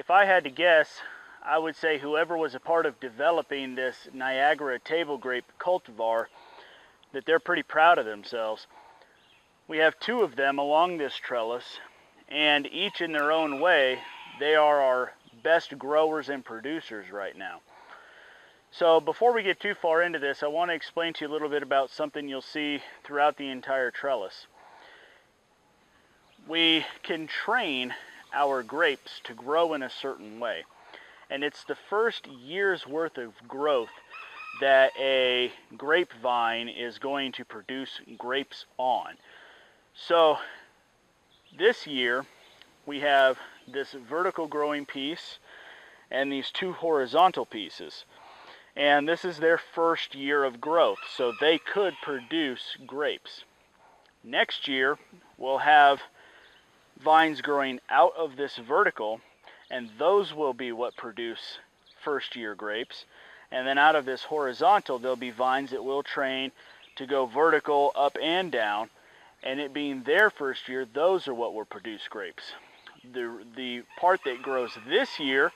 if I had to guess, I would say whoever was a part of developing this Niagara table grape cultivar, that they're pretty proud of themselves. We have 2 of them along this trellis, and each in their own way, they are our best growers and producers right now. So before we get too far into this, I want to explain to you a little bit about something you'll see throughout the entire trellis. We can train our grapes to grow in a certain way, and it's the first year's worth of growth that a grapevine is going to produce grapes on. So this year we have this vertical growing piece and these 2 horizontal pieces, and this is their first year of growth, so they could produce grapes. Next year we'll have vines growing out of this vertical, and those will be what produce first year grapes. And then out of this horizontal, there'll be vines that we'll train to go vertical up and down, and it being their first year, those are what will produce grapes. The part that grows this year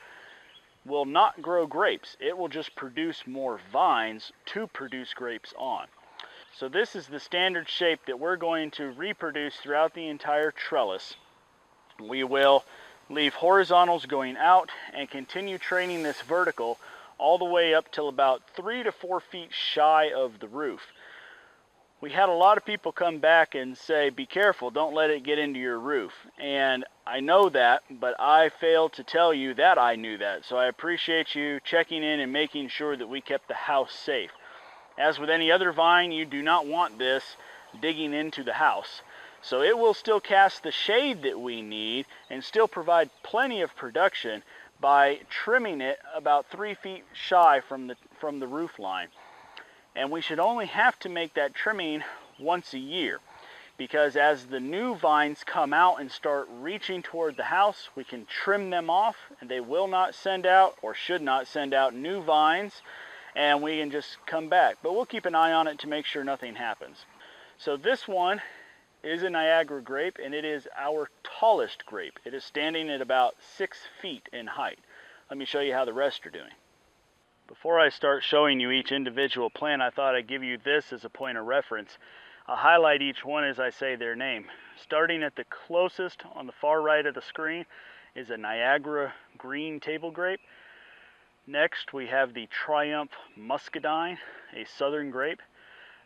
will not grow grapes. It will just produce more vines to produce grapes on. So this is the standard shape that we're going to reproduce throughout the entire trellis. We will leave horizontals going out and continue training this vertical all the way up till about 3 to 4 feet shy of the roof. We had a lot of people come back and say, be careful, don't let it get into your roof. And I know that, but I failed to tell you that I knew that. So I appreciate you checking in and making sure that we kept the house safe. As with any other vine, you do not want this digging into the house. So it will still cast the shade that we need and still provide plenty of production by trimming it about 3 feet shy from the roof line. And we should only have to make that trimming once a year, because as the new vines come out and start reaching toward the house, we can trim them off and they will not send out, or should not send out, new vines, and we can just come back. But we'll keep an eye on it to make sure nothing happens. So this one is a Niagara grape, and it is our tallest grape. It is standing at about 6 feet in height. Let me show you how the rest are doing. Before I start showing you each individual plant, I thought I'd give you this as a point of reference. I'll highlight each one as I say their name. Starting at the closest on the far right of the screen is a Niagara green table grape. Next we have the Triumph Muscadine, a southern grape.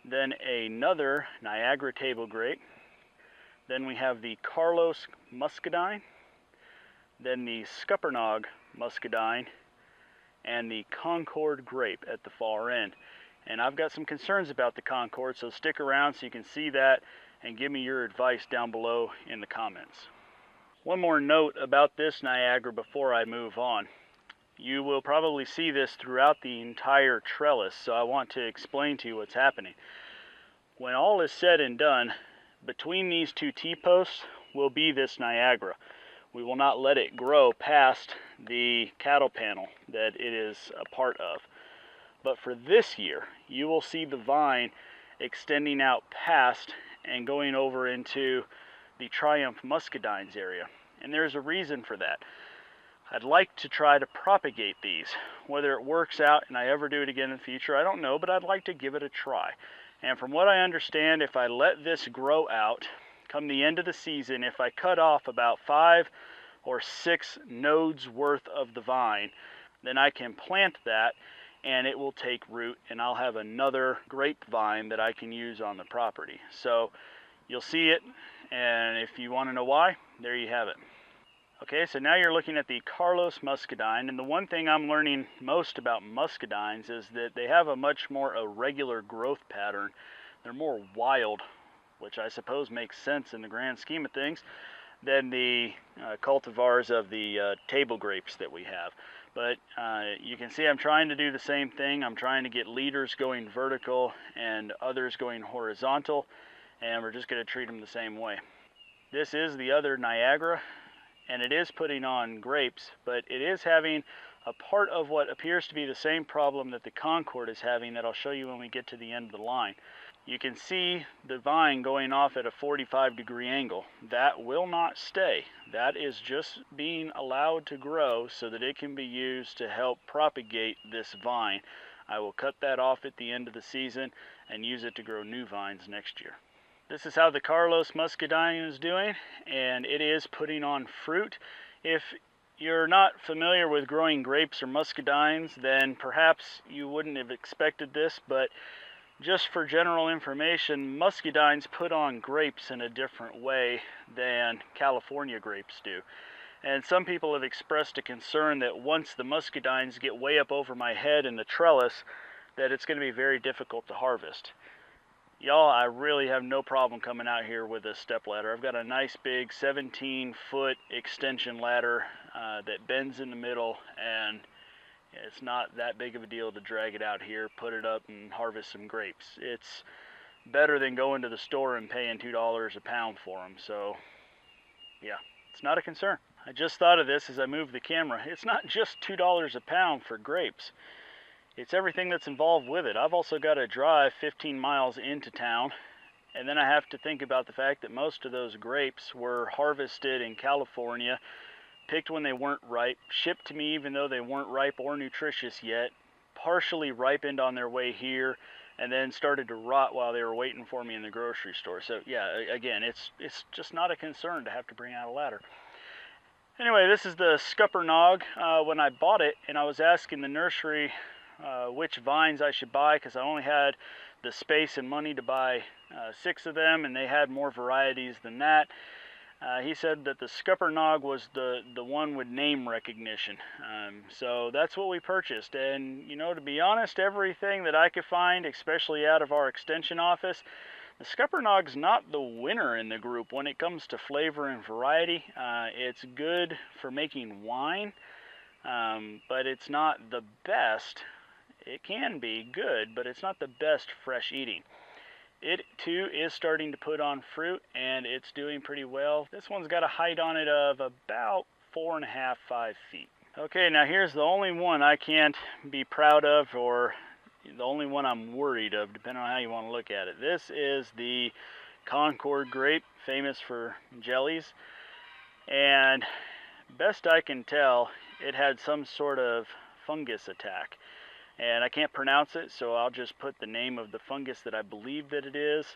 Then another Niagara table grape. Then we have the Carlos Muscadine. Then the Scuppernong Muscadine, and the Concord grape at the far end. And I've got some concerns about the Concord, so stick around so you can see that and give me your advice down below in the comments. One more note about this Niagara before I move on. You will probably see this throughout the entire trellis, so I want to explain to you what's happening. When all is said and done, between these 2 T-posts will be this Niagara. We will not let it grow past the cattle panel that it is a part of. But for this year, you will see the vine extending out past and going over into the Triumph Muscadines area. And there's a reason for that. I'd like to try to propagate these. Whether it works out and I ever do it again in the future, I don't know, but I'd like to give it a try. And from what I understand, if I let this grow out, come the end of the season, if I cut off about 5 or 6 nodes worth of the vine, then I can plant that and it will take root, and I'll have another grapevine that I can use on the property. So you'll see it, and if you want to know why, there you have it. Okay, so now you're looking at the Carlos Muscadine, and the one thing I'm learning most about muscadines is that they have a much more irregular growth pattern. They're more wild, which I suppose makes sense in the grand scheme of things, than the cultivars of the table grapes that we have. But you can see I'm trying to do the same thing. I'm trying to get leaders going vertical and others going horizontal, and we're just going to treat them the same way. This is the other Niagara, and it is putting on grapes, but it is having a part of what appears to be the same problem that the Concord is having that I'll show you when we get to the end of the line. You can see the vine going off at a 45-degree angle. That will not stay. That is just being allowed to grow so that it can be used to help propagate this vine. I will cut that off at the end of the season and use it to grow new vines next year. This is how the Carlos Muscadine is doing, and it is putting on fruit. If you're not familiar with growing grapes or muscadines, then perhaps you wouldn't have expected this, but just for general information, muscadines put on grapes in a different way than California grapes do. And some people have expressed a concern that once the muscadines get way up over my head in the trellis, that it's going to be very difficult to harvest. Y'all, I really have no problem coming out here with a step ladder. I've got a nice big 17-foot extension ladder that bends in the middle, and it's not that big of a deal to drag it out here, put it up, and harvest some grapes. It's better than going to the store and paying $2 a pound for them. So, yeah, it's not a concern. I just thought of this as I moved the camera. It's not just $2 a pound for grapes. It's everything that's involved with it. I've also got to drive 15 miles into town, and then I have to think about the fact that most of those grapes were harvested in California, picked when they weren't ripe, shipped to me even though they weren't ripe or nutritious yet, partially ripened on their way here, and then started to rot while they were waiting for me in the grocery store. So yeah, again, it's just not a concern to have to bring out a ladder. Anyway, this is the Scuppernong. When I bought it, and I was asking the nursery which vines I should buy, because I only had the space and money to buy 6 of them, and they had more varieties than that. He said that the Scuppernong was the one with name recognition. So that's what we purchased. And, you know, to be honest, everything that I could find, especially out of our extension office, the Scuppernong's not the winner in the group when it comes to flavor and variety. It's good for making wine, but it's not the best. It can be good, but it's not the best fresh eating. It too is starting to put on fruit, and it's doing pretty well. This one's got a height on it of about 4.5, 5 feet. Okay, now here's the only one I can't be proud of, or the only one I'm worried of, depending on how you want to look at it. This is the Concord grape, famous for jellies, and best I can tell, it had some sort of fungus attack. And I can't pronounce it, so I'll just put the name of the fungus that I believe that it is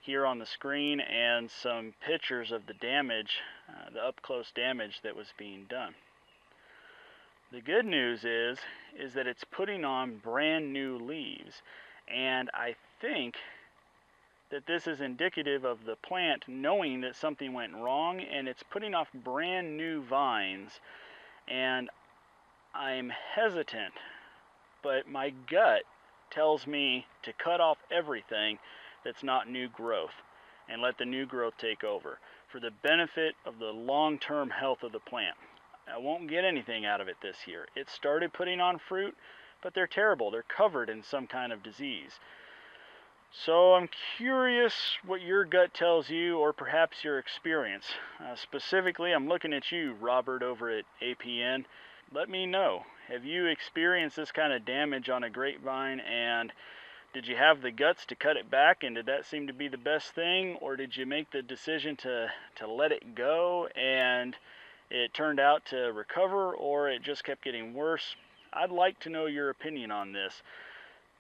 here on the screen, and some pictures of the damage, the up-close damage that was being done. The good news is that it's putting on brand new leaves, and I think that this is indicative of the plant knowing that something went wrong, and it's putting off brand new vines. And I'm hesitant, but my gut tells me to cut off everything that's not new growth and let the new growth take over for the benefit of the long-term health of the plant. I won't get anything out of it this year. It started putting on fruit, but they're terrible. They're covered in some kind of disease. So I'm curious what your gut tells you, or perhaps your experience. Specifically, I'm looking at you, Robert, over at APN. Let me know. Have you experienced this kind of damage on a grapevine, and did you have the guts to cut it back, and did that seem to be the best thing, or did you make the decision to let it go and it turned out to recover, or it just kept getting worse? I'd like to know your opinion on this.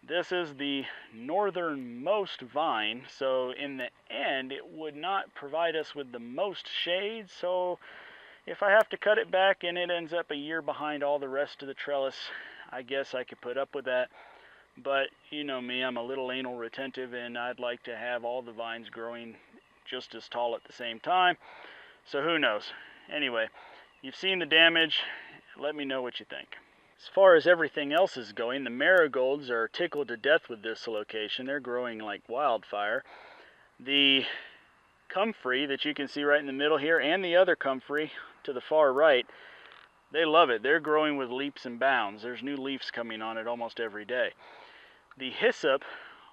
This is the northernmost vine, so in the end it would not provide us with the most shade, so if I have to cut it back and it ends up a year behind all the rest of the trellis, I guess I could put up with that. But you know me, I'm a little anal retentive, and I'd like to have all the vines growing just as tall at the same time. So who knows? Anyway, you've seen the damage. Let me know what you think. As far as everything else is going, the marigolds are tickled to death with this location. They're growing like wildfire. The comfrey that you can see right in the middle here, and the other comfrey to the far right, they love it. They're growing with leaps and bounds. There's new leaves coming on it almost every day. The hyssop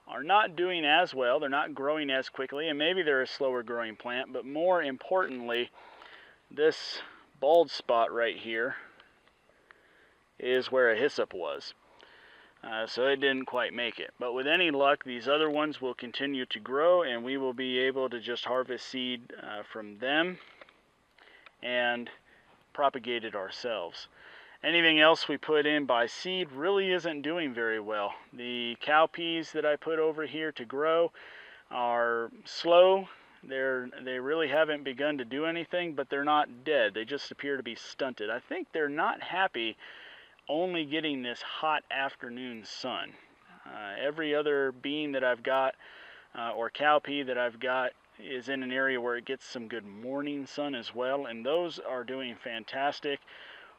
are not doing as well. They're not growing as quickly, and maybe they're a slower growing plant, but more importantly, this bald spot right here is where a hyssop was. So it didn't quite make it. But with any luck, these other ones will continue to grow, and we will be able to just harvest seed from them and propagate it ourselves. Anything else we put in by seed really isn't doing very well. The cowpeas that I put over here to grow are slow. They really haven't begun to do anything, but they're not dead. They just appear to be stunted. I think they're not happy only getting this hot afternoon sun. Every other bean that I've got or cowpea that I've got is in an area where it gets some good morning sun as well, and those are doing fantastic.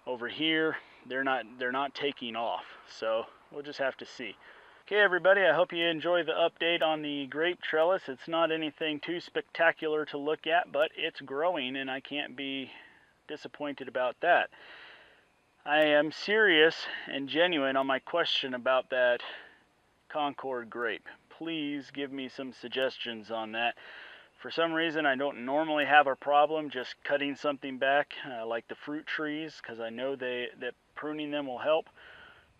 Over here, they're not taking off, so we'll just have to see. Okay, everybody, I hope you enjoy the update on the grape trellis. It's not anything too spectacular to look at, but it's growing, and I can't be disappointed about that. I am serious and genuine on my question about that Concord grape. Please give me some suggestions on that. For some reason, I don't normally have a problem just cutting something back like the fruit trees, because I know that pruning them will help.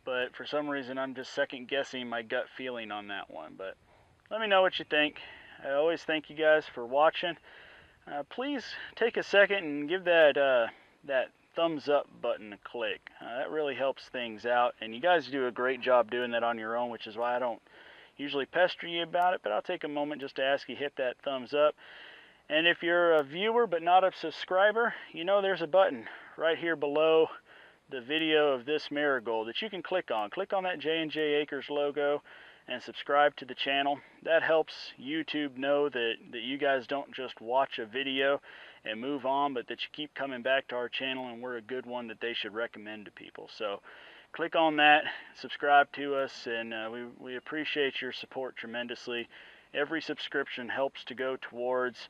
But for some reason, I'm just second guessing my gut feeling on that one. But let me know what you think. I always thank you guys for watching. Please take a second and give that thumbs up button a click. That really helps things out, and you guys do a great job doing that on your own, which is why I don't usually pester you about it, but I'll take a moment just to ask you hit that thumbs up. And if you're a viewer but not a subscriber, you know there's a button right here below the video of this marigold that you can click on. Click on that J&J Acres logo and subscribe to the channel. That helps YouTube know that you guys don't just watch a video and move on, but that you keep coming back to our channel and we're a good one that they should recommend to people. So click on that, subscribe to us, and we appreciate your support tremendously. Every subscription helps to go towards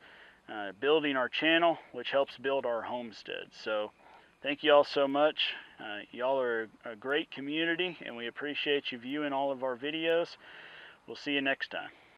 building our channel, which helps build our homestead. So thank you all so much. Y'all are a great community, and we appreciate you viewing all of our videos. We'll see you next time.